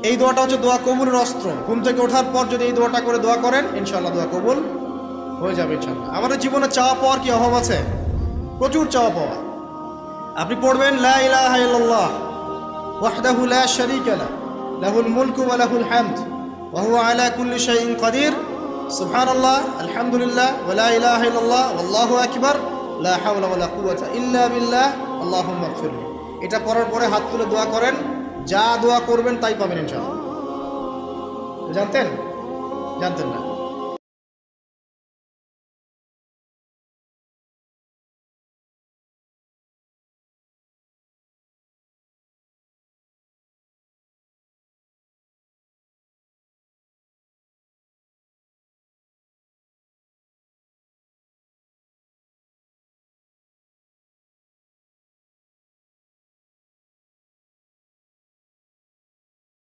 এই দোয়াটা হচ্ছে দোয়া কবুলের অস্ত্র। ঘুম থেকে ওঠার পর যদি এই দোয়াটা করে দোয়া করেন, ইনশাআল্লাহ দোয়া কবুল হয়ে যাবে ইনশাআল্লাহ। আমাদের জীবনে চাওয়া পাওয়ার কি অভাব আছে? প্রচুর চাওয়া পাওয়া। আপনি পড়বেন লা ইলাহা ইল্লাল্লাহ ওয়াহদাহু লা শারীকা লাহু লাহুল মুলকু ওয়া লাহুল হামদ ওয়া হুয়া আলা কুল্লি শাইইন কাদির সুবহানাল্লাহ আলহামদুলিল্লাহ ওয়া লা ইলাহা ইল্লাল্লাহ ওয়াল্লাহু আকবার লা হাওলা ওয়া লা কুওয়াতা ইল্লা বিল্লাহ আল্লাহুম্মা ইগফিরলি। এটা পড়ার পরে হাত তুলে দোয়া করেন, যা দোয়া করবেন তাই পাবেন ইনশাআল্লাহ। জানতেন? জানতেন না?